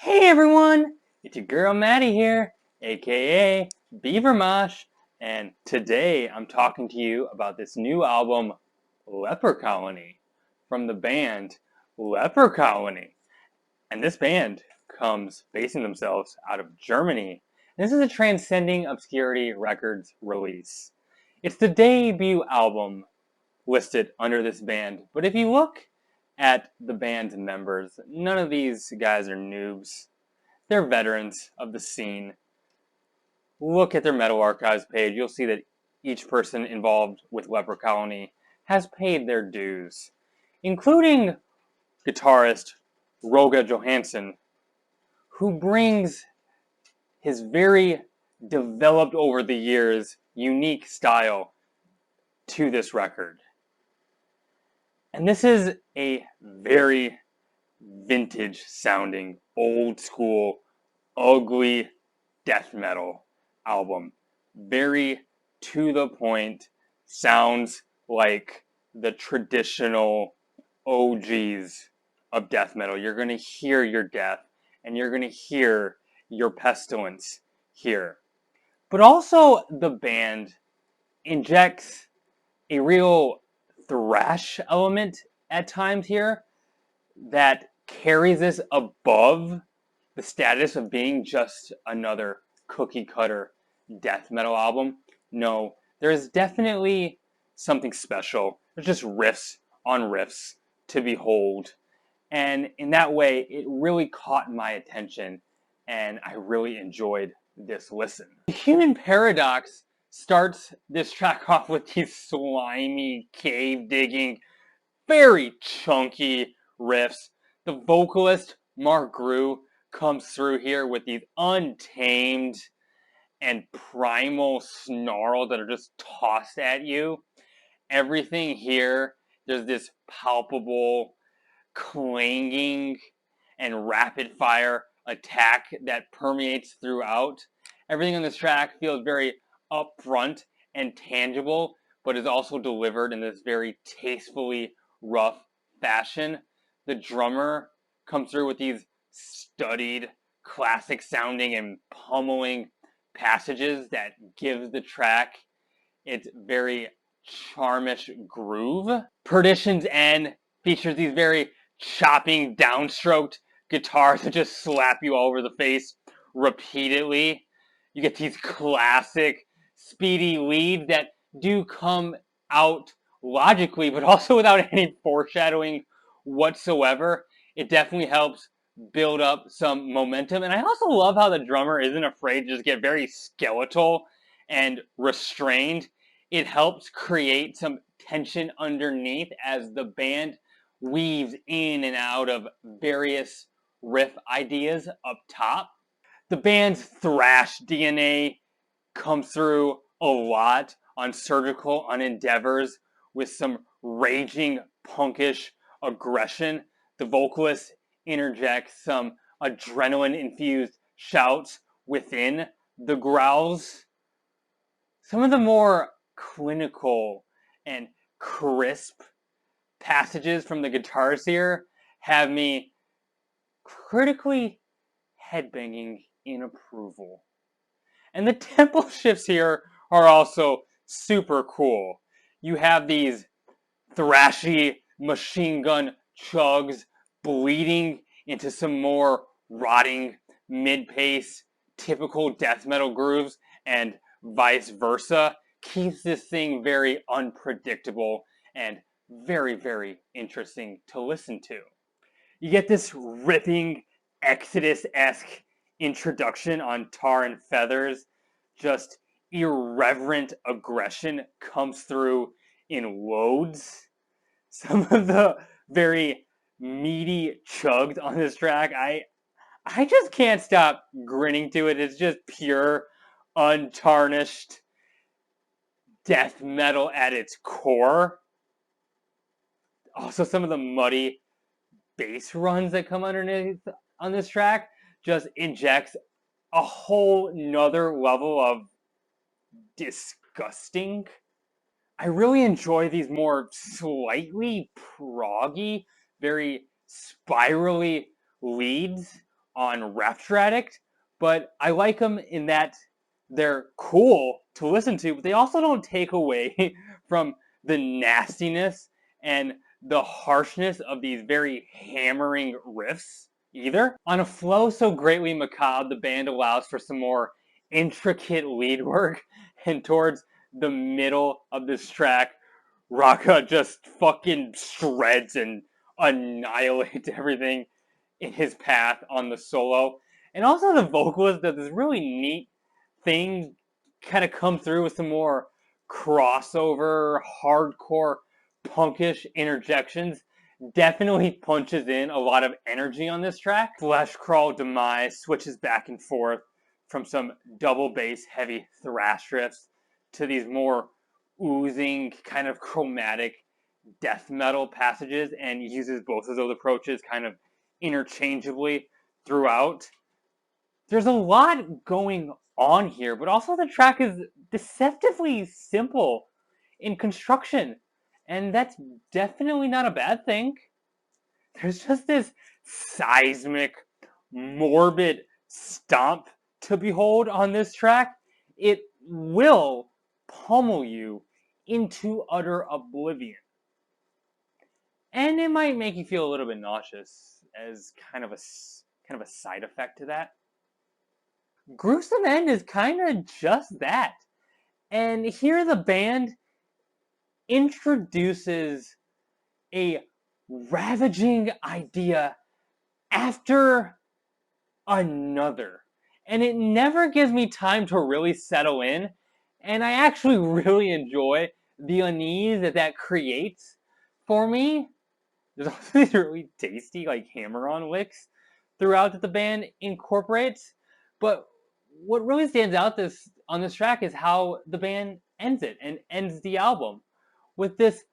Hey everyone, it's your girl Maddie here, aka Beaver Mosh, and today I'm talking to you about this new album, Leper Colony, from the band Leper Colony. And this band comes basing themselves out of Germany. This is a Transcending Obscurity Records release. It's the debut album listed under this band, but if you look at the band's members, none of these guys are noobs. They're veterans of the scene. Look at their Metal Archives page. You'll see that each person involved with Leper Colony has paid their dues, including guitarist Roga Johansson, who brings his very developed over the years unique style to this record. And this is a very vintage sounding, old school, ugly death metal album. Very to the point, sounds like the traditional OGs of death metal. You're going to hear your death and you're going to hear your pestilence here. But also, the band injects a real thrash element at times here that carries this above the status of being just another cookie cutter death metal album. No, there's definitely something special. There's just riffs on riffs to behold. And in that way, it really caught my attention and I really enjoyed this listen. The Human Paradox starts this track off with these slimy, cave digging, very chunky riffs. The vocalist, Mark Grew, comes through here with these untamed and primal snarls that are just tossed at you. Everything here, there's this palpable clanging and rapid fire attack that permeates throughout. Everything on this track feels very upfront and tangible, but is also delivered in this very tastefully rough fashion. The drummer comes through with these studied, classic sounding and pummeling passages that gives the track its very charmish groove. Perdition's End features these very chopping, downstroked guitars that just slap you all over the face repeatedly. You get these classic, speedy leads that do come out logically, but also without any foreshadowing whatsoever. It definitely helps build up some momentum. And I also love how the drummer isn't afraid to just get very skeletal and restrained. It helps create some tension underneath as the band weaves in and out of various riff ideas up top. The band's thrash DNA comes through a lot on Surgical, on Endeavors, with some raging punkish aggression. The vocalist interjects some adrenaline-infused shouts within the growls. Some of the more clinical and crisp passages from the guitars here have me critically headbanging in approval. And the tempo shifts here are also super cool. You have these thrashy machine gun chugs bleeding into some more rotting mid-pace typical death metal grooves, and vice versa. Keeps this thing very unpredictable and very, very interesting to listen to. You get this ripping Exodus-esque introduction on Tar and Feathers. Just irreverent aggression comes through in loads. Some of the very meaty chugs on this track, I just can't stop grinning to it. It's just pure, untarnished death metal at its core. Also, some of the muddy bass runs that come underneath on this track just injects a whole nother level of disgusting. I really enjoy these more slightly proggy, very spirally leads on Rapture Addict, but I like them in that they're cool to listen to, but they also don't take away from the nastiness and the harshness of these very hammering riffs either. On a flow so greatly macabre, the band allows for some more intricate lead work, and towards the middle of this track, Raka just fucking shreds and annihilates everything in his path on the solo. And also the vocalist does this really neat thing, kind of come through with some more crossover, hardcore, punkish interjections. Definitely punches in a lot of energy on this track. Flesh Crawl Demise switches back and forth from some double bass heavy thrash riffs to these more oozing, kind of chromatic death metal passages, and uses both of those approaches kind of interchangeably throughout. There's a lot going on here, but also the track is deceptively simple in construction, and that's definitely not a bad thing. There's just this seismic, morbid stomp to behold on this track. It will pummel you into utter oblivion. And it might make you feel a little bit nauseous as kind of a side effect to that. Gruesome End is kind of just that. And here the band introduces a ravaging idea after another. And it never gives me time to really settle in. And I actually really enjoy the unease that creates for me. There's also these really tasty like hammer-on licks throughout that the band incorporates. But what really stands out on this track is how the band ends it and ends the album with this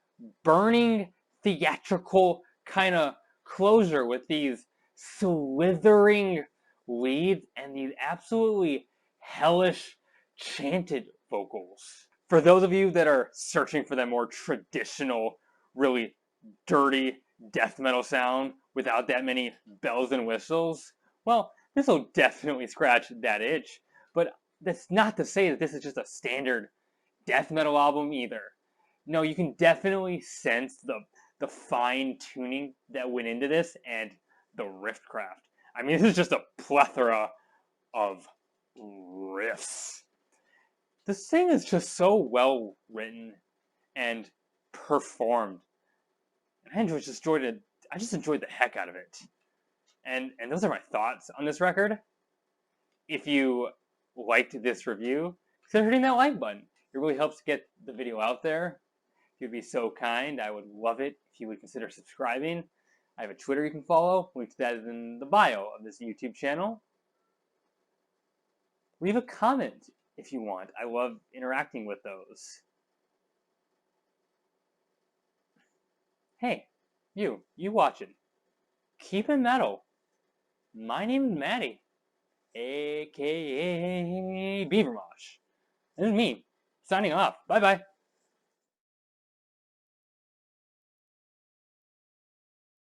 burning theatrical kind of closure with these slithering leads and these absolutely hellish chanted vocals. For those of you that are searching for that more traditional, really dirty death metal sound without that many bells and whistles, well, this will definitely scratch that itch. But that's not to say that this is just a standard death metal album either. No, you can definitely sense the fine tuning that went into this and the riff craft. I mean, this is just a plethora of riffs. This thing is just so well written and performed. I just enjoyed the heck out of it. And those are my thoughts on this record. If you liked this review, consider hitting that like button. It really helps get the video out there. If you'd be so kind, I would love it if you would consider subscribing. I have a Twitter you can follow. Link to that is in the bio of this YouTube channel. Leave a comment if you want. I love interacting with those. Hey, you watching. Keep it metal. My name is Maddie, aka Beaver Mosh. This is me, signing off. Bye bye.